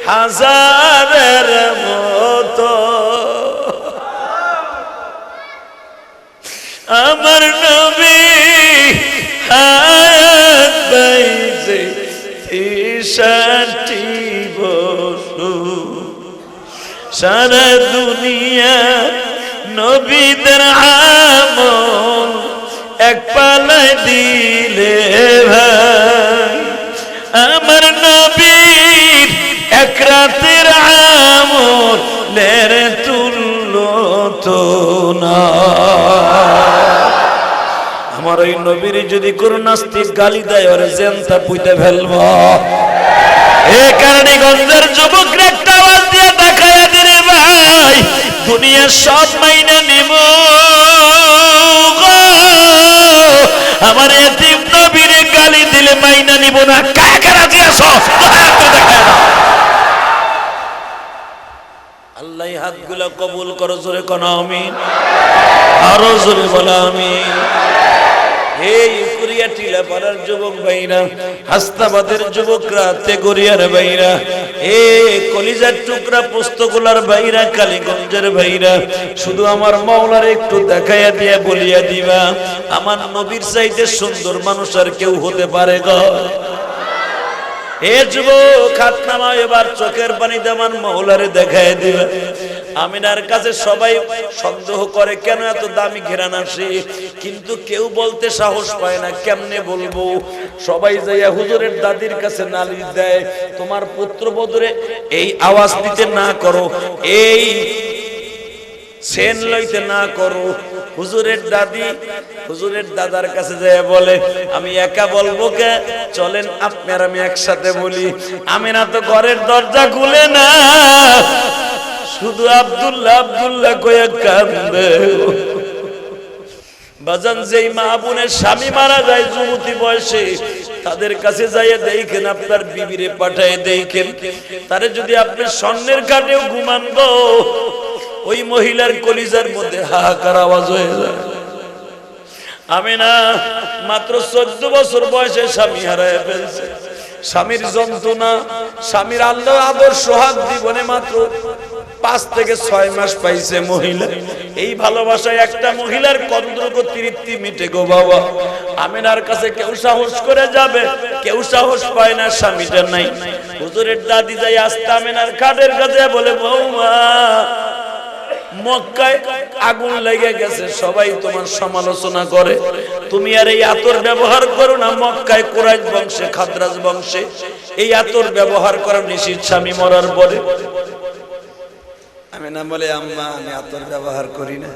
1000-এর মতো, আমার নবী হায়াত পাইছে 63 বছর। সারা দুনিয়া নবীদের আমল এক পালায় দিলে ভাই, আমার নবীর এক রাতের আমলের তুল্য তো না। আমার ওই নবীর যদি কোন নাস্তিক গালি দেয় ওরে জেনতা পুইতে ফেলব। এই কারণে গঞ্জের যুবকরা একটা আওয়াজ দিয়ে দেখায় দিলে ভাই দুনিয়ার সব মাইনা নিব, আমার এতিম নবীর গালি দিলে মাইনা নিব না। কাকে রাজি আছো? দেখায় না। আল্লাহ হাতগুলো কবুল করো, জোরে কোন আমিন, আরো জোরে বলো আমিন। এই কুরিয়া টিলা পাড়ার যুবক ভাইরা হাসনাবাদের যুবকরা, তেগরিয়ার ভাইরা, এ কলিজার টুকরা পুস্তকগুলার ভাইরা, কালীগঞ্জের ভাইরা, শুধু আমার মাওলার একটু দেখাইয়া দিয়া বলিয়া দিবা, আমার নবীর চাইতে সুন্দর মানুষ আর কেউ হতে পারে গো? এ যুবক হাত নামাও, এবার চোখের পানিতে আমার মাওলারে দেখাইয়া দিবা। আমিনার কাছে সবাই সন্দেহ করে কেন এত দামি ঘেরান আসে, কিন্তু কেউ বলতে সাহস পায় না। কেমনে বলবো? সবাই যাইয়া হুজুরের দাদির কাছে নালিশ দেয়, তোমার পুত্রবধূরে এই আওয়াজ দিতে না করো, এই সেন লইতে না করো। হুজুরের দাদি হুজুরের দাদার কাছে যায় বলে, আমি একা বলবো কে, চলেন আপনার আমি একসাথে বলি। আমিনা তো ঘরের দরজা খুলে না, শুধু আব্দুল্লাহ আব্দুল্লাহ কয়ে কান্দে। বাজান, যেই মা বোনের স্বামী মারা যায় যুবতী বয়সে, তাদের কাছে যাইয়ে দেখেন, আপনার বিবিরে পাঠায় দেখেন, তারে যদি আপনি স্বর্ণের কাটেও ঘুমান গো, ওই মহিলার কলিজার মধ্যে হাহাকার আওয়াজ হয়ে যায়। আমিনা মাত্র 14 বছর বয়সে স্বামী হারায় ফেলছে। স্বামীর যন্ত্রণা, স্বামীর আল্লাহ আদর সোহাগ জীবনে মাত্র 5 থেকে 6 মাস পাইছে মহিলা। এই ভালোবাসায় একটা মহিলার কন্দ্রগো তৃপ্তি মিটে গো বাবা। আমিনার কাছে কেউ সাহস করে যাবে, কেউ সাহস পায় না, স্বামীটা নাই। হুজুরের দাদি যাই আস্তে আমিনার খাটের কাছে বলে, বৌমা মক্কায় আগুন লেগে গেছে, সবাই তোমার সমালোচনা করে, তুমি আর এই আতর ব্যবহার করো না। মক্কায় কুরাইশ বংশে, খাদ্রাজ বংশে এই আতর ব্যবহার করা নিষিদ্ধ স্বামী মরার পরে। আমিনা বলে, আম্মা আমি আতর ব্যবহার করি না।